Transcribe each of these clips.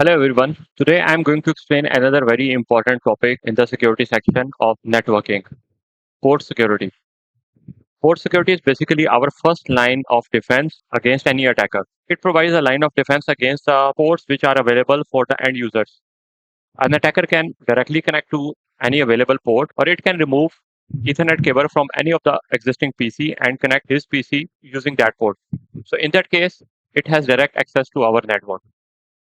Hello everyone. Today I am going to explain another very important topic in the security section of networking, port security. Port security is basically our first line of defense against any attacker. It provides a line of defense against the ports which are available for the end users. An attacker can directly connect to any available port, or it can remove Ethernet cable from any of the existing PC and connect his PC using that port. So in that case, it has direct access to our network.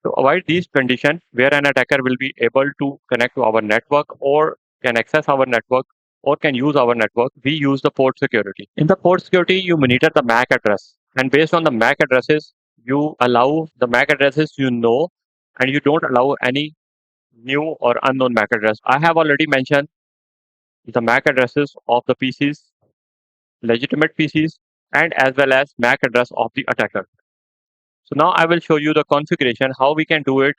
To avoid these conditions where an attacker will be able to connect to our network or can access our network or can use our network, we use the port security. In the port security, you monitor the MAC address. And based on the MAC addresses, you allow the MAC addresses you know and you don't allow any new or unknown MAC address. I have already mentioned the MAC addresses of the PCs, legitimate PCs, and as well as MAC address of the attacker. So now I will show you the configuration, how we can do it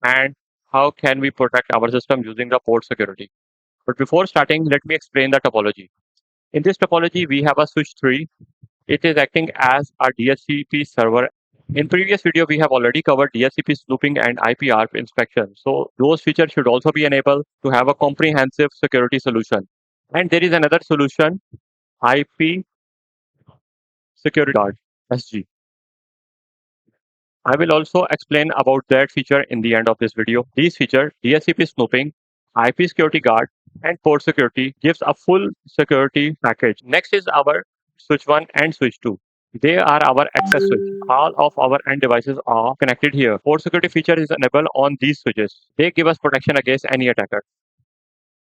and how can we protect our system using the port security. But before starting, let me explain the topology. In this topology, we have a switch 3. It is acting as our DHCP server. In previous video, we have already covered DHCP snooping and IP inspection. So those features should also be enabled to have a comprehensive security solution. And there is another solution, IP security guard, SG. I will also explain about that feature in the end of this video. These features, DHCP snooping, IP security guard, and port security gives a full security package. Next is our switch 1 and switch 2. They are our access switch. All of our end devices are connected here. Port security feature is enabled on these switches. They give us protection against any attacker.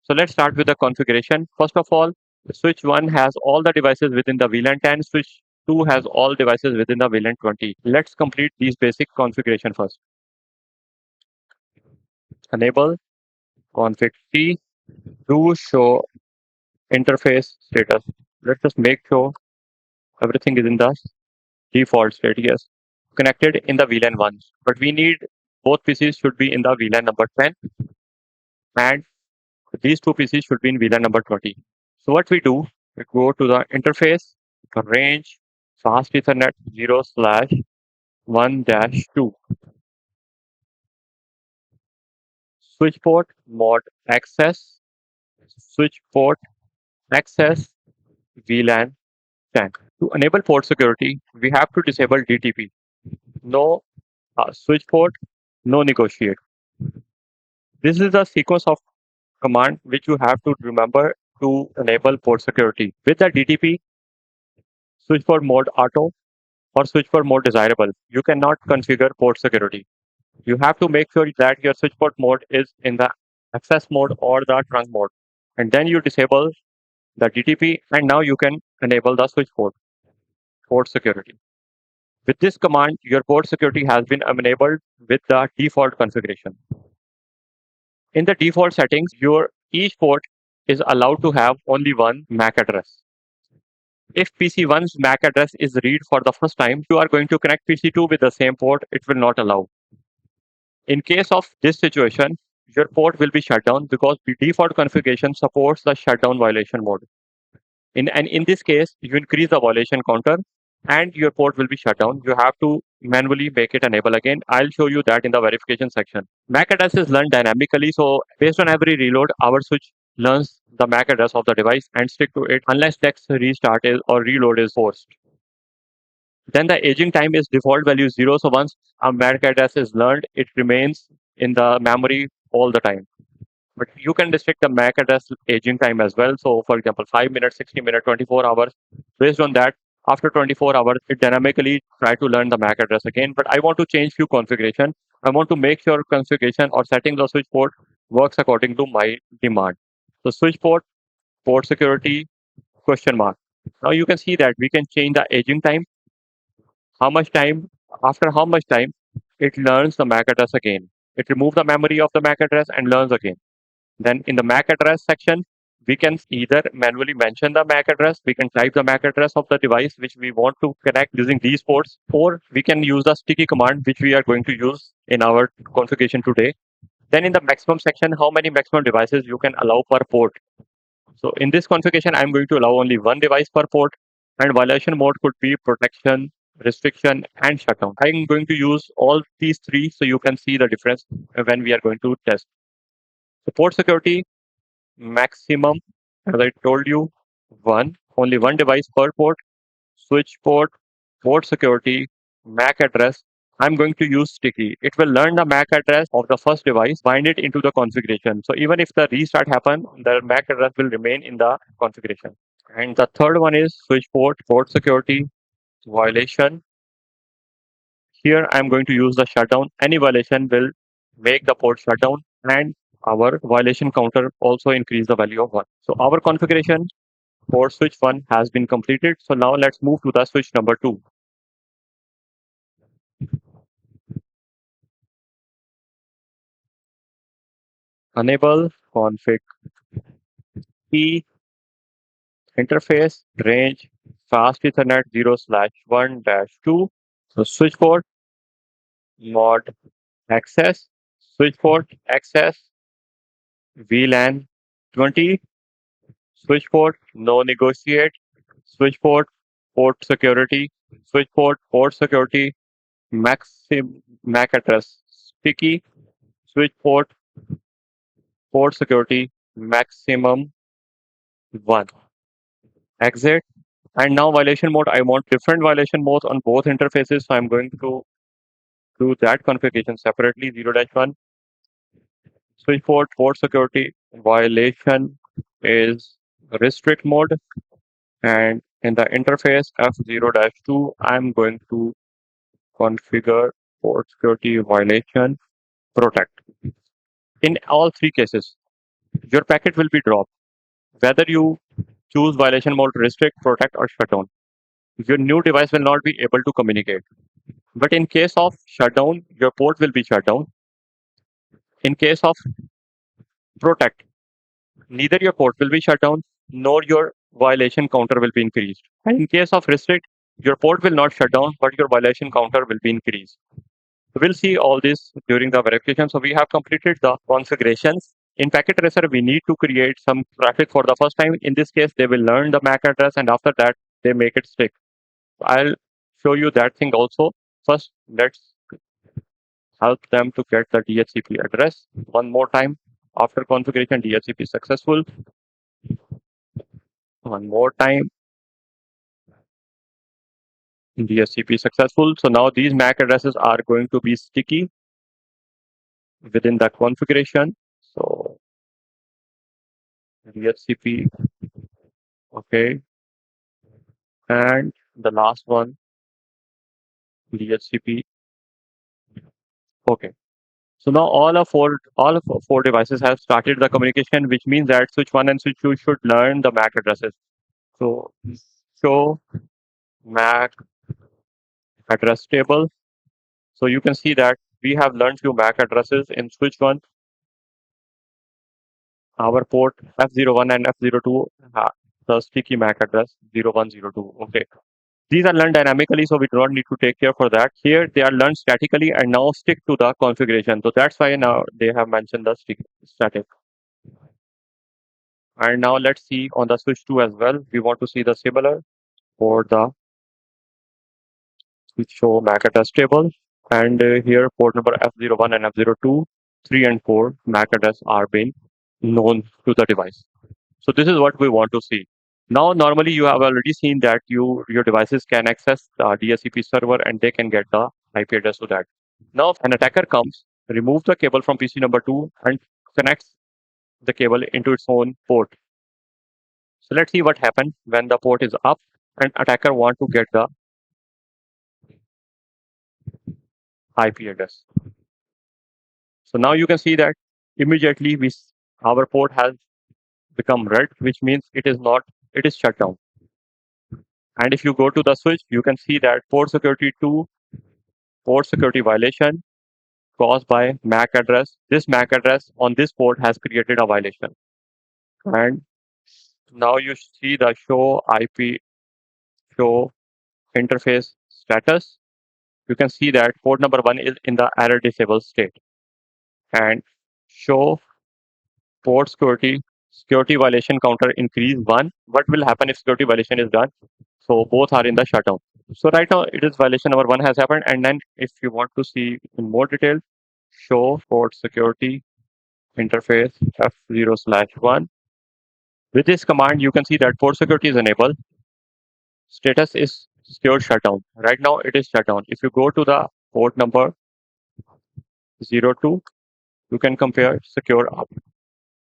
So let's start with the configuration. First of all, switch 1 has all the devices within the VLAN 10. Switch 2 has all devices within the VLAN 20. Let's complete these basic configuration first. Enable config T to show interface status. Let's just make sure everything is in the default state. Yes, connected in the VLAN 1. But we need both PCs should be in the VLAN number 10 and these two PCs should be in VLAN number 20. So what we do, we go to the interface, range, fast Ethernet 0/1-2. Switch port mod access, switch port access VLAN 10. To enable port security, we have to disable DTP. No switch port, no negotiate. This is a sequence of command which you have to remember to enable port security. With the DTP, switch port mode auto or switch port mode desirable, you cannot configure port security. You have to make sure that your switch port mode is in the access mode or the trunk mode. And then you disable the DTP and now you can enable the switch port security. With this command, your port security has been enabled with the default configuration. In the default settings, your each port is allowed to have only one MAC address. If PC1's MAC address is read for the first time, you are going to connect PC2 with the same port, it will not allow. In case of this situation, your port will be shut down because the default configuration supports the shutdown violation mode. In this case, you increase the violation counter and your port will be shut down. You have to manually make it enable again. I'll show you that in the verification section. MAC address is learned dynamically, so based on every reload, our switch learns the MAC address of the device and stick to it unless next restart is or reload is forced. Then the aging time is default value 0. So once a MAC address is learned, it remains in the memory all the time. But you can restrict the MAC address aging time as well. So for example, 5 minutes, 60 minutes, 24 hours. Based on that, after 24 hours, it dynamically try to learn the MAC address again. But I want to change few configuration. I want to make sure configuration or settings of switch port works according to my demand. So switch port security, question mark. Now you can see that we can change the aging time. After how much time, it learns the MAC address again. It removes the memory of the MAC address and learns again. Then in the MAC address section, we can either manually mention the MAC address, we can type the MAC address of the device which we want to connect using these ports, or we can use the sticky command which we are going to use in our configuration today. Then in the maximum section, how many maximum devices you can allow per port. So in this configuration, I'm going to allow only one device per port, and violation mode could be protection restriction, and shutdown. I'm going to use all these three so you can see the difference when we are going to test. The port security maximum, as I told you, only one device per port. Switch port, port security, MAC address. I'm going to use sticky. It will learn the MAC address of the first device, bind it into the configuration. So even if the restart happen, the MAC address will remain in the configuration. And the third one is switch port, port security, violation. Here I'm going to use the shutdown. Any violation will make the port shutdown, and our violation counter also increase the value of 1. So our configuration for switch 1 has been completed. So now let's move to the switch number 2. Enable config key interface range fast ethernet 0/1-2. So switch port mod access, switch port access, VLAN 20, switch port no negotiate, switch port port security, switch port security, MAC address sticky, switch port security maximum 1. Exit. And now violation mode, I want different violation modes on both interfaces. So I'm going to do that configuration separately. 0-1 switch port security violation is restrict mode. And in the interface F0-2, I'm going to configure port security violation protect. In all three cases, your packet will be dropped, whether you choose violation mode restrict, protect, or shutdown. Your new device will not be able to communicate. But in case of shutdown, your port will be shut down. In case of protect, neither your port will be shut down nor your violation counter will be increased. And in case of restrict, your port will not shut down, but your violation counter will be increased. We'll see all this during the verification. So we have completed the configurations. In Packet Tracer, we need to create some traffic for the first time. In this case, they will learn the MAC address, and after that, they make it stick. I'll show you that thing also. First, let's help them to get the DHCP address one more time. After configuration, DHCP successful. One more time, DHCP successful. So now these MAC addresses are going to be sticky within the configuration. So DHCP, okay. And the last one, DHCP, okay. So now all of four devices have started the communication, which means that switch 1 and switch 2 should learn the MAC addresses. So show MAC address table. So you can see that we have learned few MAC addresses in switch 1. Our port F01 and F02 have the sticky MAC address 0102. Okay. These are learned dynamically, so we do not need to take care for that. Here they are learned statically and now stick to the configuration. So that's why now they have mentioned the static. And now let's see on the switch 2 as well. We want to see the similar for the switch show MAC address table. And here port number F01 and F02, 3 and 4 MAC address are being known to the device. So this is what we want to see. Now, normally you have already seen that your devices can access the DHCP server and they can get the IP address to that. Now, if an attacker comes, remove the cable from PC number 2 and connects the cable into its own port. So let's see what happens when the port is up and attacker want to get the IP address. So now you can see that immediately our port has become red, which means it is shut down. And if you go to the switch, you can see that port security 2, port security violation caused by MAC address. This MAC address on this port has created a violation. And now you see the show IP, show interface status. You can see that port number 1 is in the error disabled state. And show port security violation counter increase 1. What will happen if security violation is done? So both are in the shutdown. So right now it is violation number 1 has happened, and then if you want to see in more detail, show port security interface F0/1. With this command, you can see that port security is enabled. Status is secure shutdown. Right now it is shutdown. If you go to the port number 02, you can compare secure up.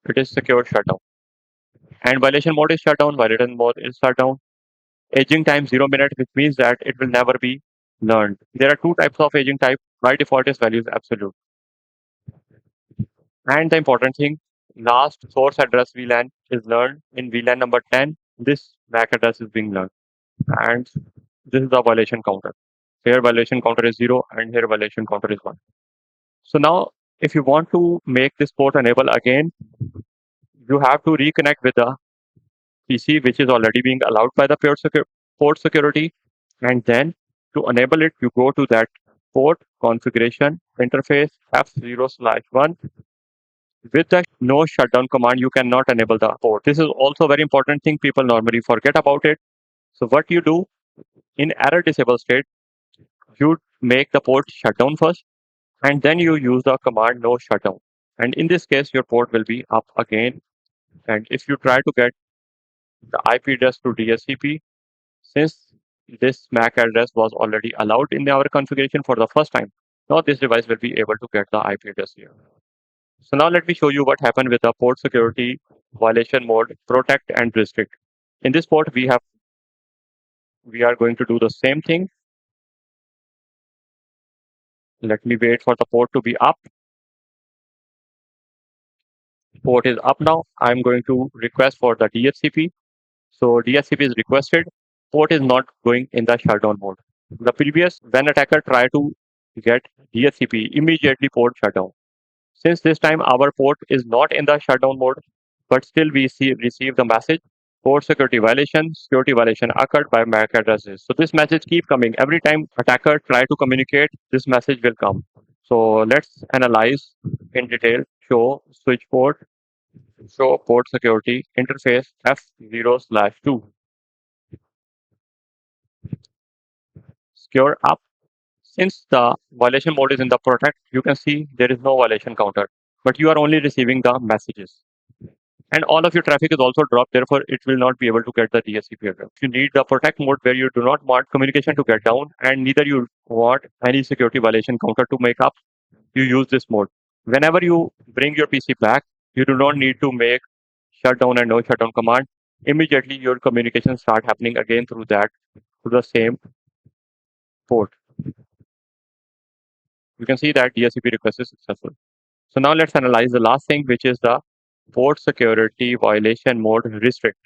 It is secure shutdown. And violation mode is shutdown. Violation mode is shutdown. Aging time 0 minute, which means that it will never be learned. There are two types of aging type. By default is values absolute. And the important thing, last source address VLAN is learned in VLAN number 10. This MAC address is being learned. And this is the violation counter. Here violation counter is 0 and here violation counter is 1. So now if you want to make this port enable again, you have to reconnect with the PC which is already being allowed by the port security. And then to enable it, you go to that port configuration interface F0/1. With the no shutdown command, you cannot enable the port. This is also a very important thing. People normally forget about it. So what you do in error disable state, you make the port shutdown first, and then you use the command no shutdown. And in this case, your port will be up again. And if you try to get the IP address to DHCP, since this MAC address was already allowed in our configuration for the first time, now this device will be able to get the IP address here. So now let me show you what happened with the port security violation mode, protect and restrict. In this port, we are going to do the same thing. Let me wait for the port to be up. Port is up now. I'm going to request for the DHCP. So DHCP is requested. Port is not going in the shutdown mode. The previous, when attacker tried to get DHCP, immediately port shut down. Since this time our port is not in the shutdown mode, but still we receive the message, port security violation occurred by MAC addresses. So this message keep coming. Every time attacker try to communicate, this message will come. So let's analyze in detail, show port security interface F0/2. Secure up. Since the violation mode is in the protect, you can see there is no violation counter, but you are only receiving the messages. And all of your traffic is also dropped, therefore it will not be able to get the DHCP address. You need the protect mode where you do not want communication to get down and neither you want any security violation counter to make up. You use this mode. Whenever you bring your PC back, you do not need to make shutdown and no shutdown command. Immediately your communication start happening again through the same port. You can see that DHCP request is successful. So now let's analyze the last thing, which is the port security violation mode restrict.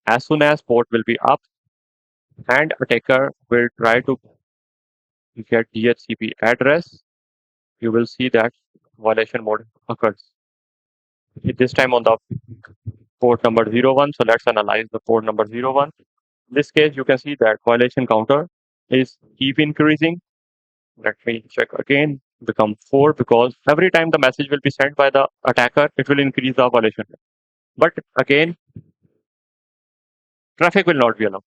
As soon as port will be up and attacker will try to get DHCP address, you will see that violation mode occurs. This time on the port number 01. So let's analyze the port number 01. In this case, you can see that violation counter is keep increasing. Let me check again, become 4 because every time the message will be sent by the attacker, it will increase the violation. But again, traffic will not be allowed.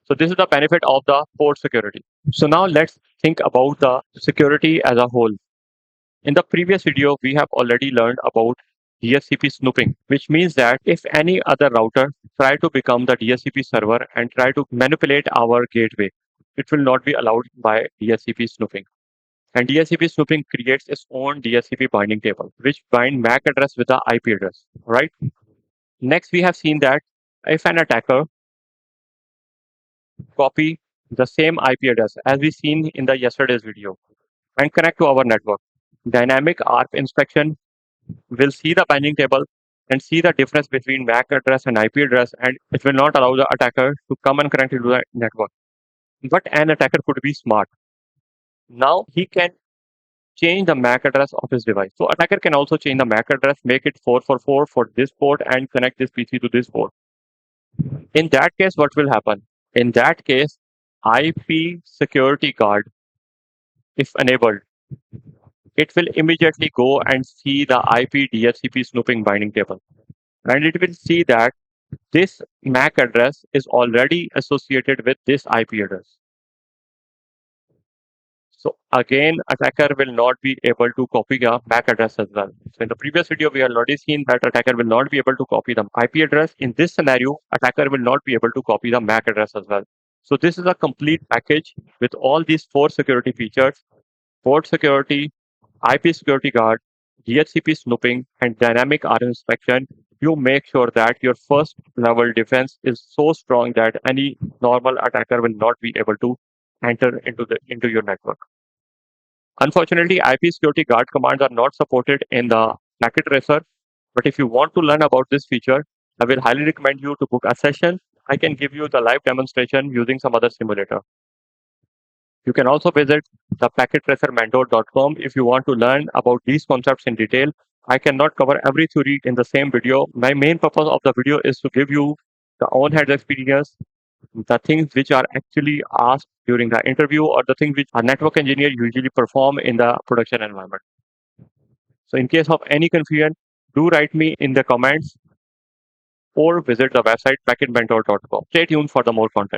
So this is the benefit of the port security. So now let's think about the security as a whole. In the previous video, we have already learned about DHCP snooping, which means that if any other router try to become the DHCP server and try to manipulate our gateway, it will not be allowed by DHCP snooping. And DHCP snooping creates its own DHCP binding table, which bind MAC address with the IP address, right? Next, we have seen that if an attacker copy the same IP address as we seen in the yesterday's video and connect to our network, dynamic ARP inspection will see the binding table and see the difference between MAC address and IP address, and it will not allow the attacker to come and connect into the network. But an attacker could be smart. Now he can change the MAC address of his device. So attacker can also change the MAC address, make it 444 for this port and connect this PC to this port. In that case, what will happen? In that case, IP security guard, if enabled, it will immediately go and see the IP DHCP snooping binding table. And it will see that this MAC address is already associated with this IP address. So again, attacker will not be able to copy the MAC address as well. So in the previous video, we have already seen that attacker will not be able to copy the IP address. In this scenario, attacker will not be able to copy the MAC address as well. So this is a complete package with all these 4 security features: port security, IP security guard, DHCP snooping, and dynamic RM inspection. You make sure that your first level defense is so strong that any normal attacker will not be able to enter into your network. Unfortunately, IP security guard commands are not supported in the packet tracer. But if you want to learn about this feature, I will highly recommend you to book a session. I can give you the live demonstration using some other simulator. You can also visit the packettracermentor.com if you want to learn about these concepts in detail. I cannot cover every theory in the same video. My main purpose of the video is to give you the on-hand experience, the things which are actually asked during the interview, or the things which a network engineer usually perform in the production environment. So in case of any confusion, do write me in the comments or visit the website packetmentor.com. Stay tuned for the more content.